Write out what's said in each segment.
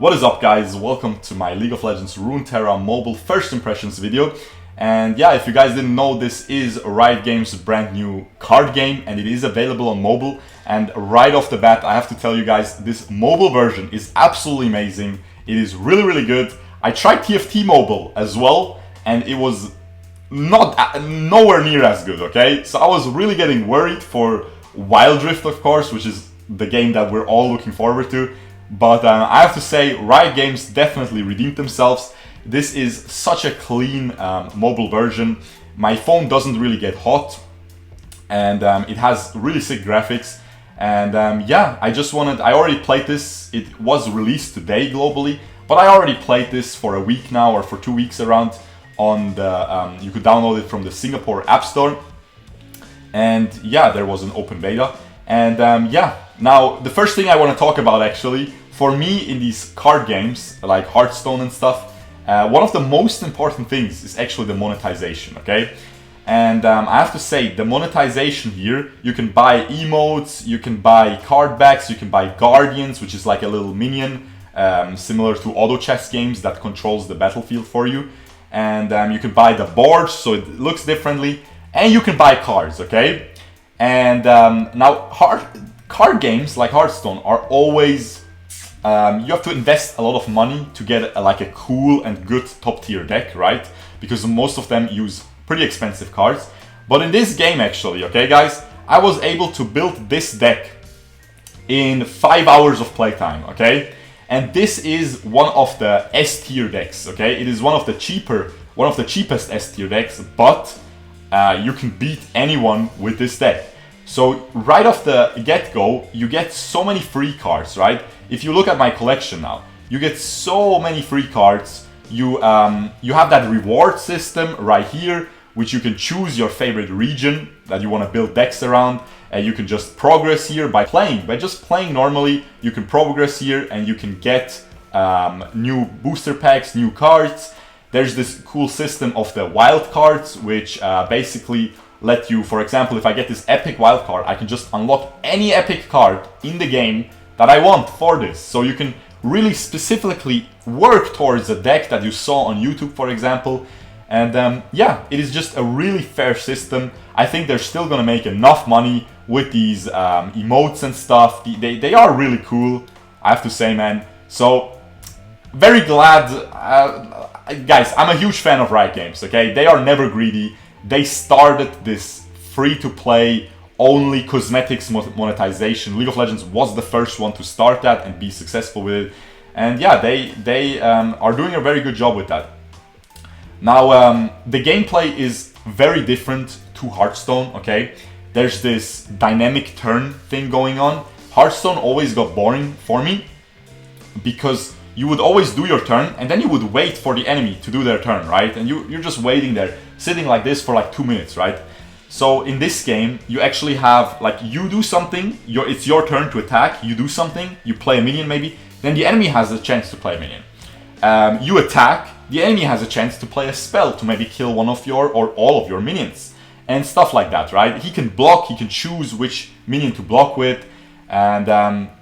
What is up, guys? Welcome to my League of Legends Runeterra Mobile first impressions video. And yeah, if you guys didn't know, this is Riot Games' brand new card game and it is available on mobile. And right off the bat, I have to tell you guys, this mobile version is absolutely amazing. It is really good. I tried TFT Mobile as well and it was nowhere near as good, okay? So I was really getting worried for Wild Rift, of course, which is the game that we're all looking forward to. But I have to say, Riot Games definitely redeemed themselves. This is such a clean mobile version. My phone doesn't really get hot, and it has really sick graphics. And yeah, I already played this. It was released today globally, but I already played this for a week now, or for 2 weeks around on the, you could download it from the Singapore App Store. And yeah, there was an open beta. And yeah, now the first thing I want to talk about actually, for me in these card games, like Hearthstone and stuff, one of the most important things is actually the monetization, okay? And I have to say, the monetization here, you can buy emotes, you can buy card backs, you can buy guardians, which is like a little minion, similar to auto chess games that controls the battlefield for you. And you can buy the boards, so it looks differently, and you can buy cards, okay? And now card games like Hearthstone are always, you have to invest a lot of money to get like a cool and good top tier deck, right? Because most of them use pretty expensive cards. But in this game actually, okay guys, I was able to build this deck in 5 hours of playtime, okay? And this is one of the S tier decks, okay? It is one of the cheapest S tier decks, but you can beat anyone with this deck. So right off the get-go, you get so many free cards, right? If you look at my collection now, you get so many free cards. You have that reward system right here, which you can choose your favorite region that you want to build decks around. And you can just progress here by just playing normally. You can progress here and you can get new booster packs, new cards. There's this cool system of the wild cards, which basically let you, for example, if I get this epic wild card, I can just unlock any epic card in the game that I want for this. So you can really specifically work towards a deck that you saw on YouTube, for example. And yeah, it is just a really fair system. I think they're still gonna make enough money with these emotes and stuff. They are really cool, I have to say, man. So very glad, guys, I'm a huge fan of Riot Games, okay? They are never greedy. They started this free-to-play only cosmetics monetization. League of Legends was the first one to start that and be successful with it. And yeah, they are doing a very good job with that. Now, the gameplay is very different to Hearthstone, okay? There's this dynamic turn thing going on. Hearthstone always got boring for me because you would always do your turn and then you would wait for the enemy to do their turn, right? And you're just waiting there, sitting like this for like 2 minutes, right? So in this game, you actually have, like, you do something, it's your turn to attack, you do something, you play a minion maybe, then the enemy has a chance to play a minion. You attack, the enemy has a chance to play a spell to maybe kill one of your or all of your minions. And stuff like that, right? He can block, he can choose which minion to block with. And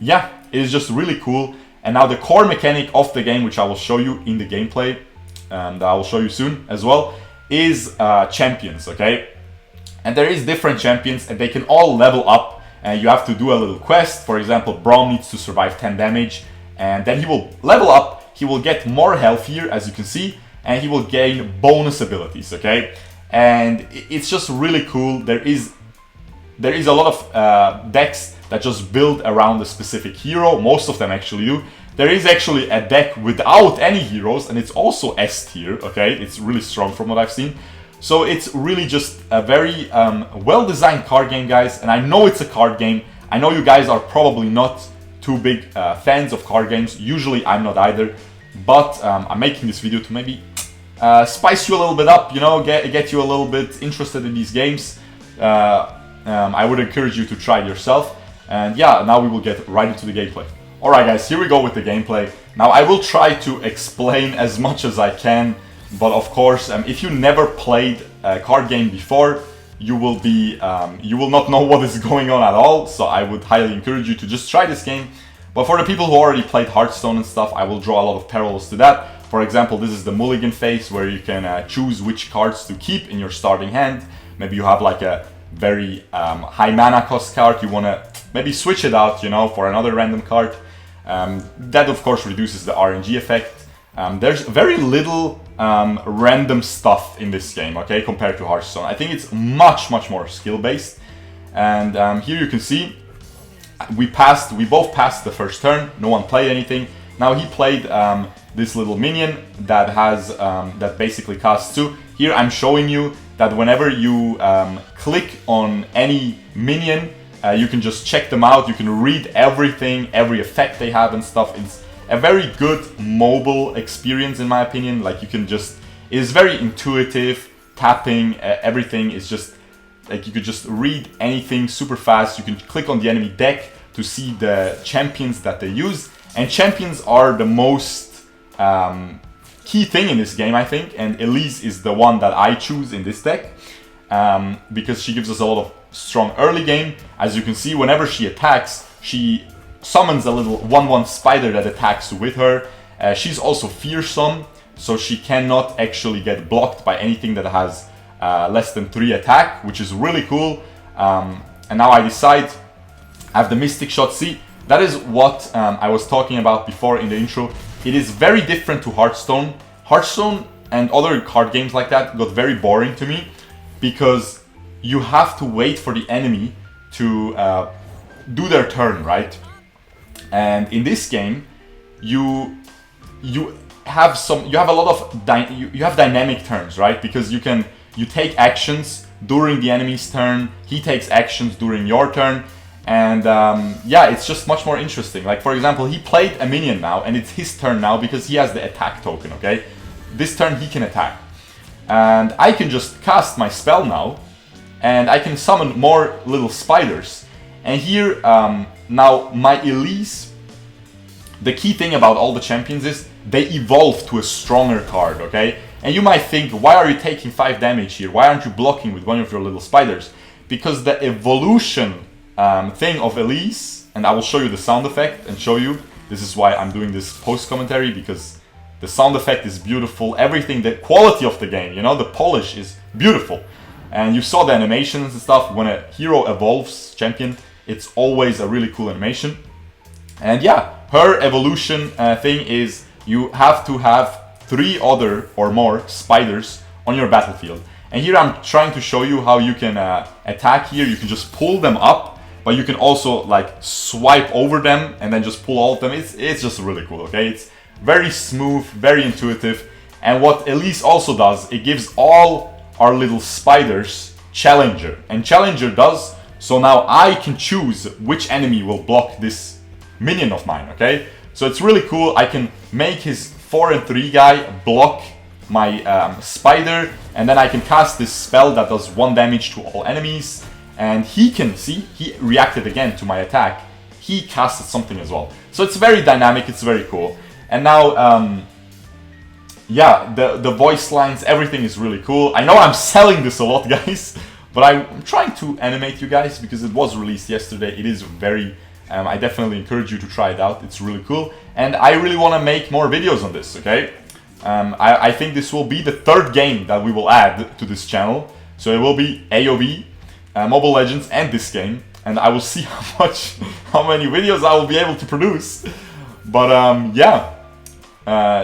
yeah, it is just really cool. And now the core mechanic of the game, which I will show you in the gameplay, and I will show you soon as well, is champions, okay? And there is different champions and they can all level up. And you have to do a little quest. For example, Braum needs to survive 10 damage. And then he will level up, he will get more health here, as you can see, and he will gain bonus abilities, okay? And it's just really cool. There is a lot of decks that just build around a specific hero. Most of them actually do. There is actually a deck without any heroes, and it's also S tier, okay? It's really strong from what I've seen. So it's really just a very well-designed card game, guys. And I know it's a card game. I know you guys are probably not too big fans of card games. Usually I'm not either. But I'm making this video to maybe spice you a little bit up, you know, get you a little bit interested in these games. I would encourage you to try it yourself. And yeah, now we will get right into the gameplay. Alright guys, here we go with the gameplay. Now I will try to explain as much as I can, but of course, if you never played a card game before, you will not know what is going on at all. So I would highly encourage you to just try this game. But for the people who already played Hearthstone and stuff, I will draw a lot of parallels to that. For example, this is the mulligan phase where you can choose which cards to keep in your starting hand. Maybe you have like a very high mana cost card, you want to maybe switch it out, you know, for another random card. That of course reduces the RNG effect. There's very little random stuff in this game, okay, compared to Hearthstone. I think it's much more skill based. And here you can see we both passed the first turn. No one played anything. Now he played this little minion that has that basically casts 2. Here I'm showing you that whenever you click on any minion, you can just check them out. You can read everything, every effect they have and stuff. It's a very good mobile experience in my opinion. Like you can just, it is very intuitive. Tapping, everything is just like you could just read anything super fast. You can click on the enemy deck to see the champions that they use. And champions are the most key thing in this game, I think. And Elise is the one that I choose in this deck because she gives us a lot of strong early game. As you can see, whenever she attacks, she summons a little 1/1 spider that attacks with her. She's also fearsome, so she cannot actually get blocked by anything that has less than 3 attack, which is really cool. And now I decide, I have the Mystic Shot. See, that is what I was talking about before in the intro. It is very different to Hearthstone. Hearthstone and other card games like that got very boring to me because you have to wait for the enemy to do their turn, right? And in this game, you have a lot of you have dynamic turns, right? Because you take actions during the enemy's turn, he takes actions during your turn, and yeah, it's just much more interesting. Like for example, he played a minion now, and it's his turn now because he has the attack token. Okay, this turn he can attack, and I can just cast my spell now, and I can summon more little spiders. And here now my Elise, the key thing about all the champions is they evolve to a stronger card, okay? And you might think, why are you taking 5 damage here? Why aren't you blocking with one of your little spiders? Because the evolution thing of Elise, and I will show you the sound effect and show you, this is why I'm doing this post commentary, because the sound effect is beautiful, everything, the quality of the game, you know, the polish is beautiful. And you saw the animations and stuff. When a hero evolves, champion, it's always a really cool animation. And yeah, her evolution thing is you have to have 3 other or more spiders on your battlefield. And here I'm trying to show you how you can attack here. You can just pull them up, but you can also like swipe over them and then just pull all of them. It's just really cool, okay? It's very smooth, very intuitive. And what Elise also does, it gives all our little spiders Challenger. And Challenger does, so now I can choose which enemy will block this minion of mine, okay? So it's really cool. I can make his 4 and 3 guy block my spider, and then I can cast this spell that does 1 damage to all enemies, and he can, see, he reacted again to my attack. He casted something as well. So it's very dynamic, it's very cool. And now, yeah, the voice lines, everything is really cool. I know I'm selling this a lot, guys, but I'm trying to animate you guys because it was released yesterday. It is very, I definitely encourage you to try it out. It's really cool. And I really want to make more videos on this, okay? I think this will be the 3rd game that we will add to this channel. So it will be AOV, Mobile Legends, and this game. And I will see how many videos I will be able to produce. But yeah,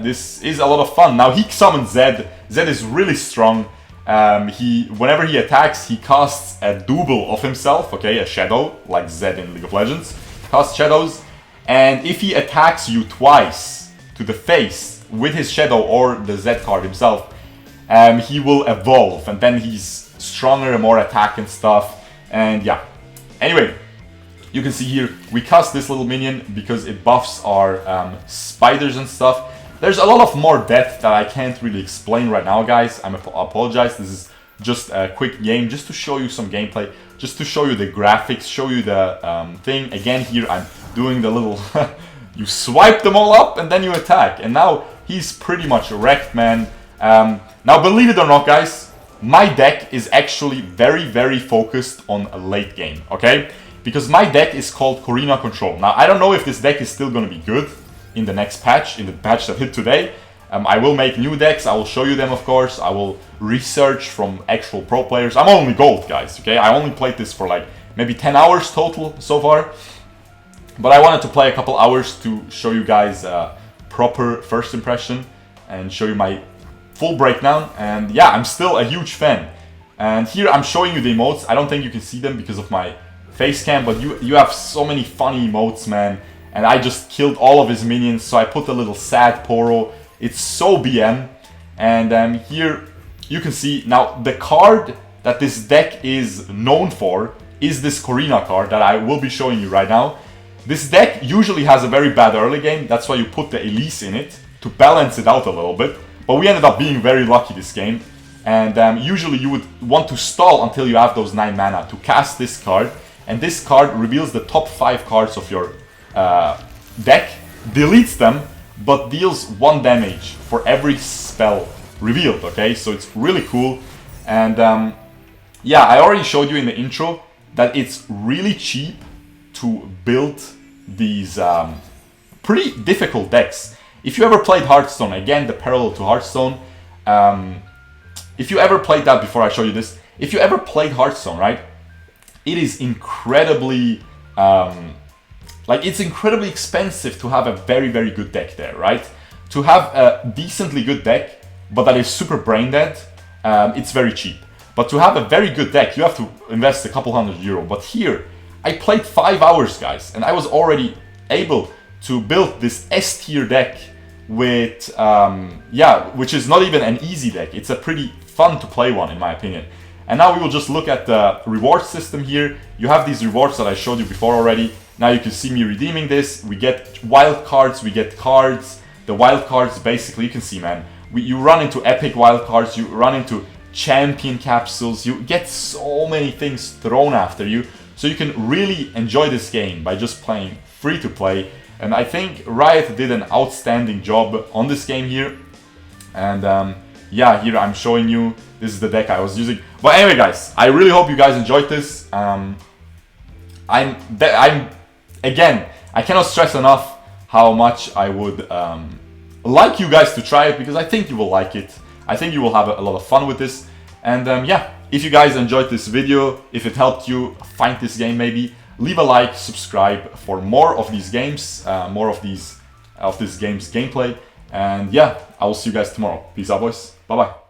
this is a lot of fun. Now he summons Zed. Zed is really strong. Whenever he attacks, he casts a double of himself, okay, a shadow, like Zed in League of Legends. Casts shadows. And if he attacks you twice to the face with his shadow or the Z card himself, he will evolve, and then he's stronger and more attack and stuff. And yeah, anyway, you can see here we cast this little minion because it buffs our spiders and stuff. There's a lot of more depth that I can't really explain right now, guys. I apologize. This is just a quick game just to show you some gameplay, just to show you the graphics, show you the thing. Again, here I'm doing the little you swipe them all up and then you attack, and now he's pretty much wrecked, man. Now believe it or not, guys, my deck is actually very focused on a late game, okay? because my deck is called Corina Control. Now, I don't know if this deck is still going to be good in the next patch, in the patch that hit today. I will make new decks, I will show you them, of course. I will research from actual pro players. I'm only gold, guys, okay? I only played this for like maybe 10 hours total so far. But I wanted to play a couple hours to show you guys a proper first impression and show you my full breakdown. And yeah, I'm still a huge fan. And here I'm showing you the emotes. I don't think you can see them because of my face cam, but you have so many funny emotes, man. And I just killed all of his minions, so I put a little sad Poro. It's so BM. And here you can see, now the card that this deck is known for is this Corina card that I will be showing you right now. This deck usually has a very bad early game, that's why you put the Elise in it, to balance it out a little bit. But we ended up being very lucky this game. And usually you would want to stall until you have those 9 mana to cast this card. And this card reveals the top 5 cards of your deck, deletes them, but deals 1 damage for every spell revealed, okay? So it's really cool. And yeah, I already showed you in the intro that it's really cheap to build these pretty difficult decks. If you ever played Hearthstone, again, the parallel to Hearthstone, if you ever played that before I show you this, if you ever played Hearthstone, right, it is incredibly, it's incredibly expensive to have a very, very good deck there, right? To have a decently good deck, but that is super brain dead, it's very cheap. But to have a very good deck, you have to invest a couple €100. But here, I played 5 hours, guys, and I was already able to build this S tier deck with, which is not even an easy deck. It's a pretty fun to play one, in my opinion. And now we will just look at the reward system here. You have these rewards that I showed you before already. Now you can see me redeeming this. We get wild cards, we get cards. The wild cards, basically, you can see, man, you run into epic wild cards, you run into champion capsules, you get so many things thrown after you. So you can really enjoy this game by just playing free to play. And I think Riot did an outstanding job on this game here. And yeah, here I'm showing you, this is the deck I was using. But anyway, guys, I really hope you guys enjoyed this. Again, I cannot stress enough how much I would like you guys to try it, because I think you will like it. I think you will have a lot of fun with this. And yeah, if you guys enjoyed this video, if it helped you find this game maybe, leave a like, subscribe for more of these games, more of this game's gameplay. And yeah, I will see you guys tomorrow. Peace out, boys. Bye-bye.